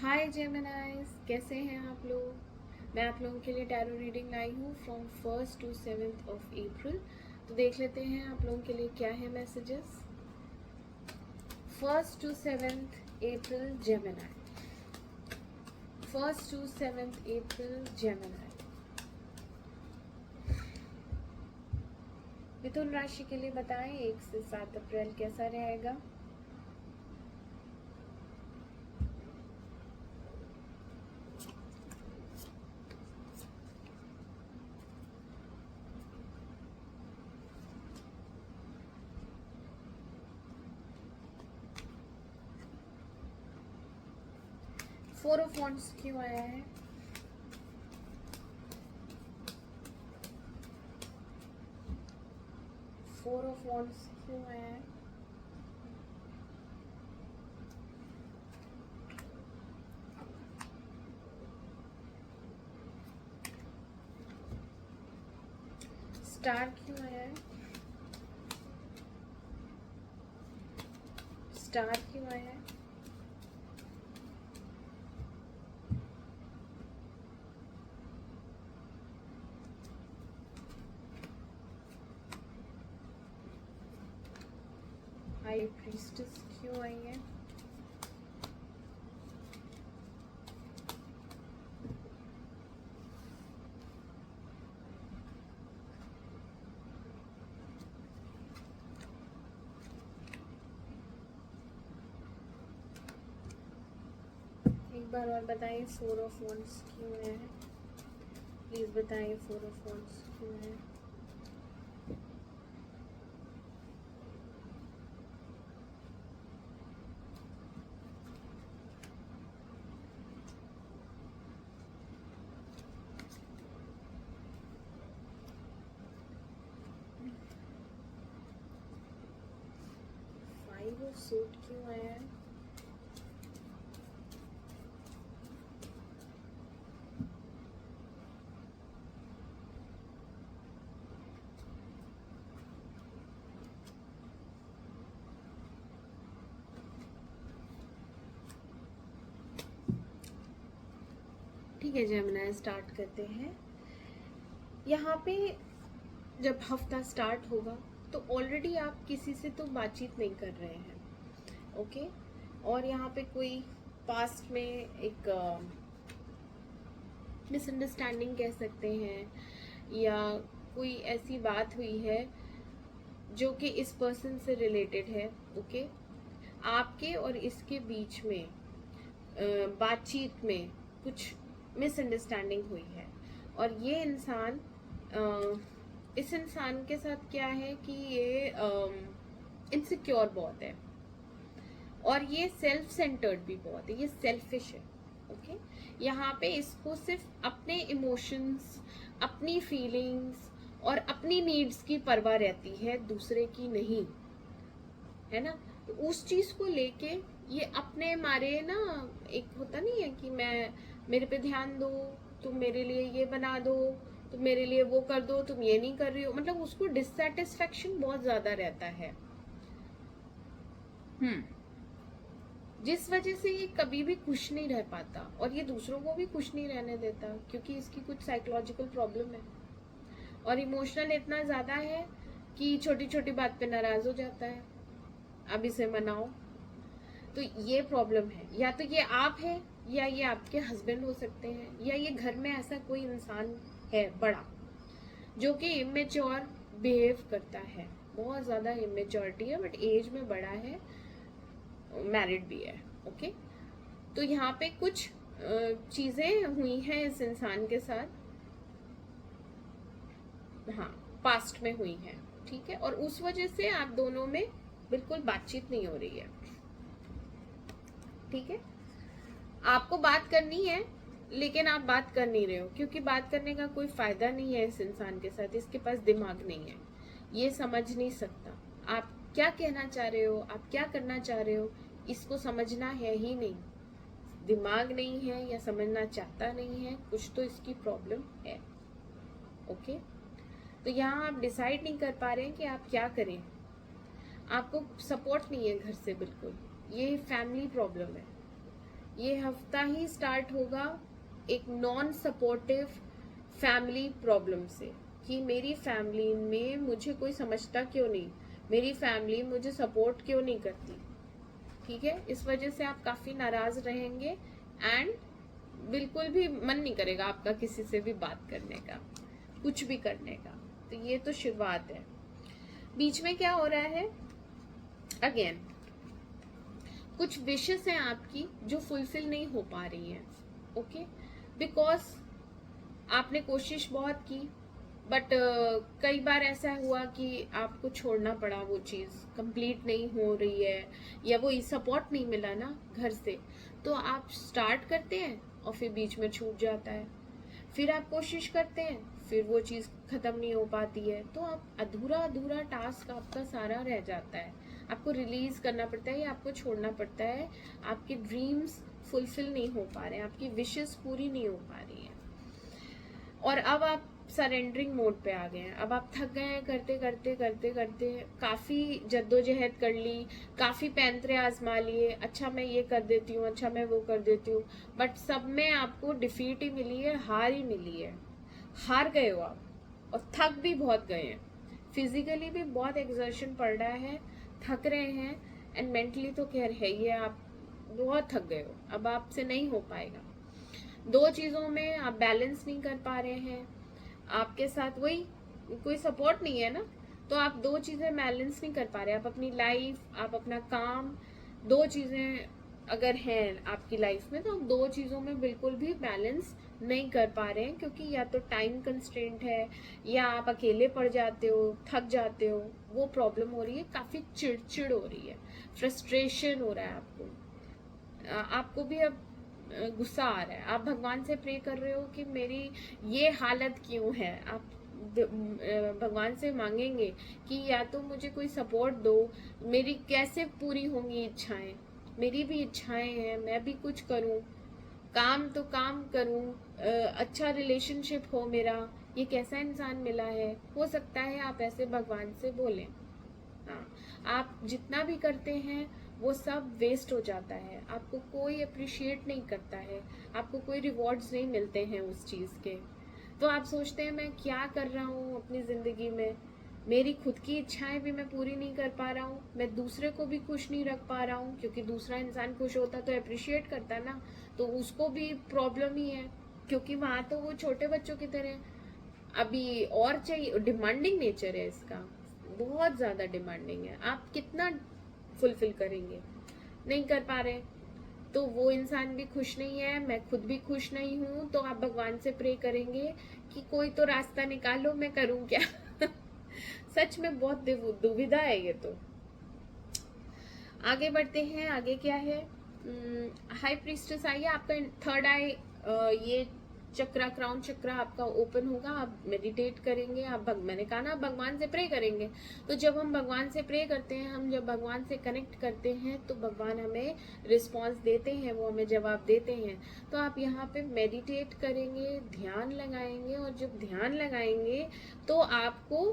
हाय जेमिनाइज, कैसे हैं आप लोग। मैं आप लोगों के लिए टैरो रीडिंग लाई हूँ from 1st to 7th of April. तो देख लेते हैं आप लोगों के लिए क्या है मैसेजेस। 1st to 7th अप्रैल जेमिनाई। 1st to 7th अप्रैल जेमिनाई। मिथुन राशि के लिए बताएं 1 से 7 अप्रैल कैसा रहेगा। फोर ऑफ वॉन्ड्स क्यों आया है। फोर ऑफ वॉन्ड्स क्यों आया है। स्टार क्यों आया है। स्टार क्यों आया है। हाई प्रीस्टेस क्यों आई है। एक बार और बताइए फोर ऑफ वॉन्ड्स क्यों है। प्लीज बताइए फोर ऑफ वॉन्ड्स क्यों है। फाइव ऑफ सूट क्यों आया है। ठीक है जेमिनी, स्टार्ट करते हैं। यहाँ पे जब हफ्ता स्टार्ट होगा तो ऑलरेडी आप किसी से तो बातचीत नहीं कर रहे हैं, ओके। और यहाँ पे कोई पास्ट में एक मिसअंडरस्टैंडिंग कह सकते हैं, या कोई ऐसी बात हुई है जो कि इस पर्सन से रिलेटेड है, ओके। आपके और इसके बीच में बातचीत में कुछ मिसअंडरस्टैंडिंग हुई है। और ये इंसान इस इंसान के साथ क्या है कि ये इनसिक्योर बहुत है और ये सेल्फ सेंटर्ड भी बहुत है, ये सेल्फिश है, ओके। यहाँ पे इसको सिर्फ अपने इमोशंस, अपनी फीलिंग्स और अपनी नीड्स की परवाह रहती है, दूसरे की नहीं, है ना। तो उस चीज को लेके ये अपने मारे ना, एक होता नहीं है कि मेरे पे ध्यान दो, तुम मेरे लिए ये बना दो, तुम मेरे लिए वो कर दो, तुम ये नहीं कर रही हो, मतलब उसको डिससेटिस्फेक्शन बहुत ज्यादा रहता है। जिस वजह से ये कभी भी खुश नहीं रह पाता और ये दूसरों को भी खुश नहीं रहने देता, क्योंकि इसकी कुछ साइकोलॉजिकल प्रॉब्लम है और इमोशनल इतना ज्यादा है कि छोटी छोटी बात पे नाराज हो जाता है। अब इसे मनाओ। तो ये प्रॉब्लम है, या तो ये आप है, या ये आपके हस्बैंड हो सकते हैं, या ये घर में ऐसा कोई इंसान है बड़ा जो कि इमेच्योर बिहेव करता है। बहुत ज्यादा इमेच्योरिटी है, बट एज में बड़ा है, मैरिड भी है, ओके। तो यहाँ पे कुछ चीजें हुई हैं इस इंसान के साथ, हाँ, पास्ट में हुई हैं, ठीक है। और उस वजह से आप दोनों में बिल्कुल बातचीत नहीं हो रही है, ठीक है। आपको बात करनी है लेकिन आप बात कर नहीं रहे हो, क्योंकि बात करने का कोई फायदा नहीं है इस इंसान के साथ। इसके पास दिमाग नहीं है, ये समझ नहीं सकता आप क्या कहना चाह रहे हो, आप क्या करना चाह रहे हो, इसको समझना है ही नहीं। दिमाग नहीं है या समझना चाहता नहीं है, कुछ तो इसकी प्रॉब्लम है, ओके। तो यहाँ आप डिसाइड नहीं कर पा रहे हैं कि आप क्या करें। आपको सपोर्ट नहीं है घर से बिल्कुल, ये फैमिली प्रॉब्लम है, ये हफ्ता ही स्टार्ट होगा एक नॉन सपोर्टिव फैमिली प्रॉब्लम से, कि मेरी फैमिली में मुझे कोई समझता क्यों नहीं, मेरी फैमिली मुझे सपोर्ट क्यों नहीं करती। ठीक है, इस वजह से आप काफी नाराज रहेंगे एंड बिल्कुल भी मन नहीं करेगा आपका किसी से भी बात करने का, कुछ भी करने का। तो ये तो शुरुआत है। बीच में क्या हो रहा है, अगेन कुछ विशेस हैं आपकी जो फुलफिल नहीं हो पा रही हैं। ओके, बिकॉज आपने कोशिश बहुत की, बट कई बार ऐसा हुआ कि आपको छोड़ना पड़ा, वो चीज़ कंप्लीट नहीं हो रही है, या वो सपोर्ट नहीं मिला ना घर से। तो आप स्टार्ट करते हैं और फिर बीच में छूट जाता है, फिर आप कोशिश करते हैं, फिर वो चीज़ ख़त्म नहीं हो पाती है, तो आप अधूरा अधूरा टास्क आपका सारा रह जाता है। आपको रिलीज करना पड़ता है या आपको छोड़ना पड़ता है, आपके ड्रीम्स फुलफिल नहीं हो पा रहे हैं, आपकी विशेस पूरी नहीं हो पा रही हैं, और अब आप सरेंडरिंग मोड पे आ गए हैं। अब आप थक गए हैं, करते करते करते करते काफ़ी जद्दोजहद कर ली, काफ़ी पैंतरे आजमा लिए, अच्छा मैं ये कर देती हूँ, अच्छा मैं वो कर देती हूँ, बट सब में आपको डिफीट ही मिली है, हार ही मिली है। हार गए हो आप, और थक भी बहुत गए हैं, फिजिकली भी बहुत एक्सर्शन पड़ रहा है, थक रहे हैं, एंड मेंटली तो खैर है ही है, आप बहुत थक गए हो, अब आपसे नहीं हो पाएगा। दो चीज़ों में आप बैलेंस नहीं कर पा रहे हैं, आपके साथ वही कोई सपोर्ट नहीं है ना, तो आप दो चीज़ें बैलेंस नहीं कर पा रहे। आप अपनी लाइफ, आप अपना काम, दो चीज़ें अगर हैं आपकी लाइफ में, तो आप दो चीज़ों में बिल्कुल भी बैलेंस नहीं कर पा रहे हैं, क्योंकि या तो टाइम कंस्ट्रेंट है, या आप अकेले पड़ जाते हो, थक जाते हो, वो प्रॉब्लम हो रही है, काफ़ी चिड़चिड़ हो रही है, फ्रस्ट्रेशन हो रहा है आपको। आपको भी अब गुस्सा आ रहा है, आप भगवान से प्रे कर रहे हो कि मेरी ये हालत क्यों है। आप भगवान से मांगेंगे कि या तो मुझे कोई सपोर्ट दो, मेरी कैसे पूरी होंगी इच्छाएं, मेरी भी इच्छाएं हैं, मैं भी कुछ करूं, काम तो काम करूं, अच्छा रिलेशनशिप हो मेरा, ये कैसा इंसान मिला है। हो सकता है आप ऐसे भगवान से बोलें। हाँ, आप जितना भी करते हैं वो सब वेस्ट हो जाता है, आपको कोई अप्रिशिएट नहीं करता है, आपको कोई रिवॉर्ड्स नहीं मिलते हैं उस चीज़ के। तो आप सोचते हैं मैं क्या कर रहा हूँ अपनी ज़िंदगी में, मेरी खुद की इच्छाएं भी मैं पूरी नहीं कर पा रहा हूँ, मैं दूसरे को भी खुश नहीं रख पा रहा हूँ, क्योंकि दूसरा इंसान खुश होता तो अप्रिशिएट करता ना, तो उसको भी प्रॉब्लम ही है, क्योंकि वहाँ तो वो छोटे बच्चों की तरह अभी और चाहिए, डिमांडिंग नेचर है इसका, बहुत ज़्यादा डिमांडिंग है। आप कितना फुलफिल करेंगे, नहीं कर पा रहे, तो वो इंसान भी खुश नहीं है, मैं खुद भी खुश नहीं हूँ, तो आप भगवान से प्रे करेंगे कि कोई तो रास्ता निकालो, मैं करूँ क्या। सच में बहुत दुविधा है ये तो। आगे बढ़ते हैं, आगे क्या है, हाई प्रीस्टेस आइए, आपका थर्ड आई, ये चक्रा, क्राउन चक्रा आपका ओपन होगा, आप मेडिटेट करेंगे, आप मैंने कहा ना भगवान से प्रे करेंगे। तो जब हम भगवान से प्रे करते हैं, हम जब भगवान से कनेक्ट करते हैं, तो भगवान हमें रिस्पांस देते हैं, वो हमें जवाब देते हैं। तो आप यहाँ पे मेडिटेट करेंगे, ध्यान लगाएंगे, और जब ध्यान लगाएंगे तो आपको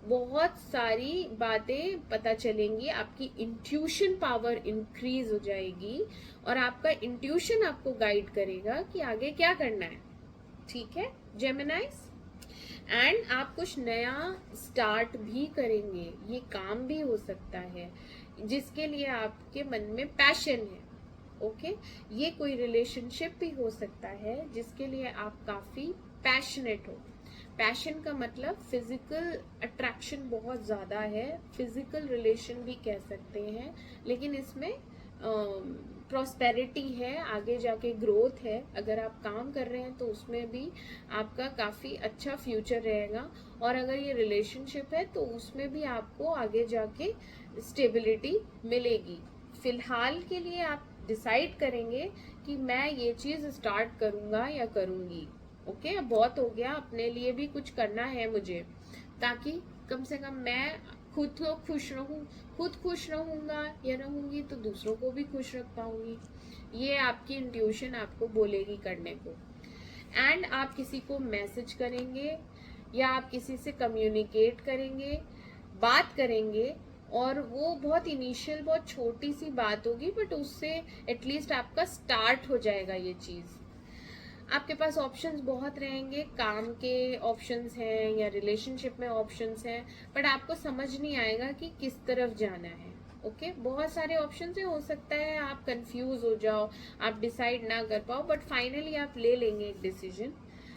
बहुत सारी बातें पता चलेंगी, आपकी इंट्यूशन पावर इंक्रीज हो जाएगी, और आपका इंट्यूशन आपको गाइड करेगा कि आगे क्या करना है। ठीक है जेमिनाइज, एंड आप कुछ नया स्टार्ट भी करेंगे, ये काम भी हो सकता है जिसके लिए आपके मन में पैशन है। ओके, ये कोई रिलेशनशिप भी हो सकता है जिसके लिए आप काफी पैशनेट हो। पैशन का मतलब फिजिकल अट्रैक्शन बहुत ज्यादा है, फिजिकल रिलेशन भी कह सकते हैं, लेकिन इसमें प्रॉस्पेरिटी है, आगे जाके ग्रोथ है। अगर आप काम कर रहे हैं तो उसमें भी आपका काफ़ी अच्छा फ्यूचर रहेगा, और अगर ये रिलेशनशिप है तो उसमें भी आपको आगे जाके स्टेबिलिटी मिलेगी। फिलहाल के लिए आप डिसाइड करेंगे कि मैं ये चीज़ स्टार्ट करूँगा या करूँगी। ओके, अब बहुत हो गया, अपने लिए भी कुछ करना है मुझे, ताकि कम से कम मैं खुद तो खुश रहूं, खुद खुश रहूंगा या रहूंगी तो दूसरों को भी खुश रख पाऊंगी। ये आपकी इंट्यूशन आपको बोलेगी करने को। एंड आप किसी को मैसेज करेंगे, या आप किसी से कम्युनिकेट करेंगे, बात करेंगे, और वो बहुत इनिशियल बहुत छोटी सी बात होगी, बट उससे एटलीस्ट आपका स्टार्ट हो जाएगा ये चीज़। आपके पास ऑप्शंस बहुत रहेंगे, काम के ऑप्शंस हैं या रिलेशनशिप में ऑप्शंस हैं, बट आपको समझ नहीं आएगा कि किस तरफ जाना है। ओके बहुत सारे ऑप्शंस हैं, हो सकता है आप कंफ्यूज हो जाओ, आप डिसाइड ना कर पाओ, बट फाइनली आप ले लेंगे एक डिसीजन।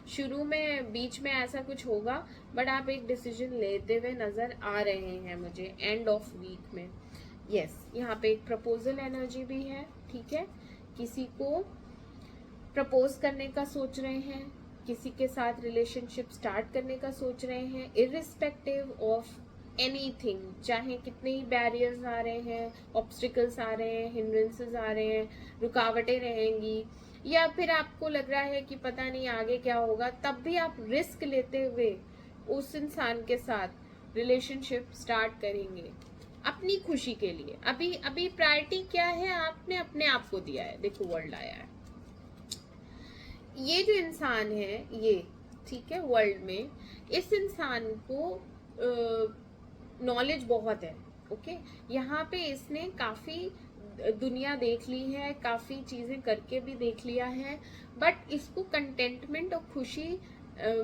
शुरू में बीच में ऐसा कुछ होगा, बट आप एक डिसीजन लेते हुए नजर आ रहे हैं मुझे एंड ऑफ वीक में। यस यहाँ पे एक प्रपोजल एनर्जी भी है, ठीक है। किसी को प्रपोज करने का सोच रहे हैं, किसी के साथ रिलेशनशिप स्टार्ट करने का सोच रहे हैं, इरिस्पेक्टिव ऑफ एनीथिंग, चाहे कितने ही बैरियर्स आ रहे हैं, ऑब्स्टिकल्स आ रहे हैं, हिंड्रेंसेस आ रहे हैं, रुकावटें रहेंगी, या फिर आपको लग रहा है कि पता नहीं आगे क्या होगा, तब भी आप रिस्क लेते हुए उस इंसान के साथ रिलेशनशिप स्टार्ट करेंगे अपनी खुशी के लिए। अभी अभी प्रायोरिटी क्या है, आपने अपने आप को दिया है। देखो वर्ल्ड आया है, ये जो इंसान है ये, ठीक है, वर्ल्ड में इस इंसान को नॉलेज बहुत है। ओके यहाँ पे इसने काफी दुनिया देख ली है, काफी चीजें करके भी देख लिया है, बट इसको कंटेंटमेंट और खुशी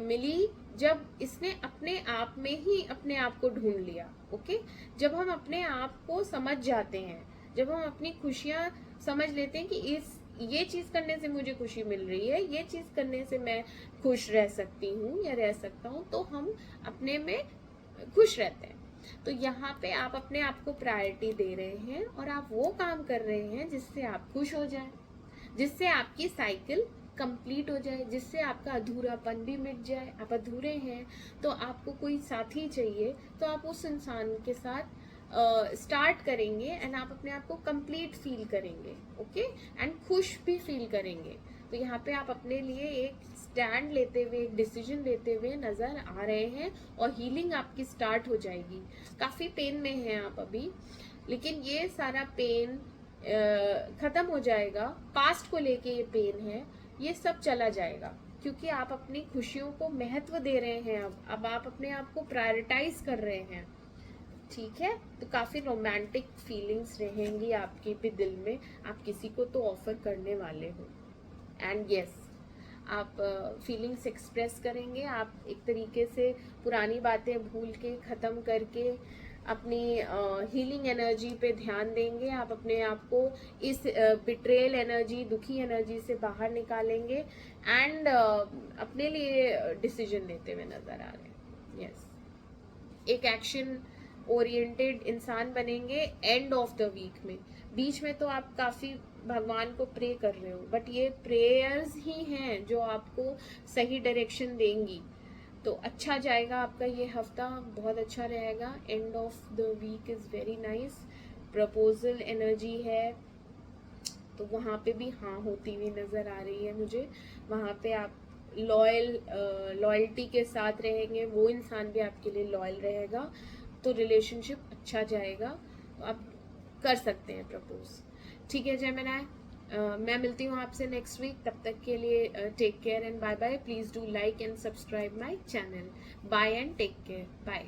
मिली जब इसने अपने आप में ही अपने आप को ढूंढ लिया। ओके जब हम अपने आप को समझ जाते हैं, जब हम अपनी खुशियां समझ लेते हैं कि ये चीज करने से मुझे खुशी मिल रही है, ये चीज करने से मैं खुश रह सकती हूँ या रह सकता हूँ, तो हम अपने में खुश रहते हैं। तो यहाँ पे आप अपने आप को प्रायोरिटी दे रहे हैं और आप वो काम कर रहे हैं जिससे आप खुश हो जाए, जिससे आपकी साइकिल कंप्लीट हो जाए, जिससे आपका अधूरापन भी मिट जाए। आप अधूरे हैं तो आपको कोई साथी चाहिए, तो आप उस इंसान के साथ स्टार्ट करेंगे एंड आप अपने आप को कंप्लीट फील करेंगे। ओके एंड खुश भी फील करेंगे। तो यहाँ पे आप अपने लिए एक स्टैंड लेते हुए, एक डिसीजन लेते हुए नजर आ रहे हैं और हीलिंग आपकी स्टार्ट हो जाएगी। काफी पेन में हैं आप अभी, लेकिन ये सारा पेन खत्म हो जाएगा। पास्ट को लेके ये पेन है, ये सब चला जाएगा, क्योंकि आप अपनी खुशियों को महत्व दे रहे हैं। अब आप अपने आप को प्रायोरिटाइज कर रहे हैं, ठीक है। तो काफी रोमांटिक फीलिंग्स रहेंगी आपके भी दिल में, आप किसी को तो ऑफर करने वाले हो। एंड यस आप फीलिंग्स एक्सप्रेस करेंगे, आप एक तरीके से पुरानी बातें भूल के, ख़त्म करके अपनी हीलिंग एनर्जी पे ध्यान देंगे। आप अपने आप को इस बिट्रेयल एनर्जी, दुखी एनर्जी से बाहर निकालेंगे एंड अपने लिए डिसीजन लेते हुए नजर आ रहे हैं। यस एक एक्शन ओरिएंटेड इंसान बनेंगे एंड ऑफ द वीक में। बीच में तो आप काफी भगवान को प्रे कर रहे हो, बट ये प्रेयर्स ही हैं जो आपको सही डायरेक्शन देंगी। तो अच्छा जाएगा आपका ये हफ्ता, बहुत अच्छा रहेगा। End of the week is very nice. Proposal energy है तो वहाँ पे भी हाँ होती हुई नजर आ रही है मुझे। वहाँ पे आप लॉयल्टी के साथ रहेंगे, वो इंसान भी आपके लिए लॉयल रहेगा, तो रिलेशनशिप अच्छा जाएगा। तो आप कर सकते हैं प्रपोज, ठीक है जेमिनी। मैं मिलती हूँ आपसे नेक्स्ट वीक, तब तक के लिए take care and bye bye. Please do like and subscribe my channel. Bye and take care, bye.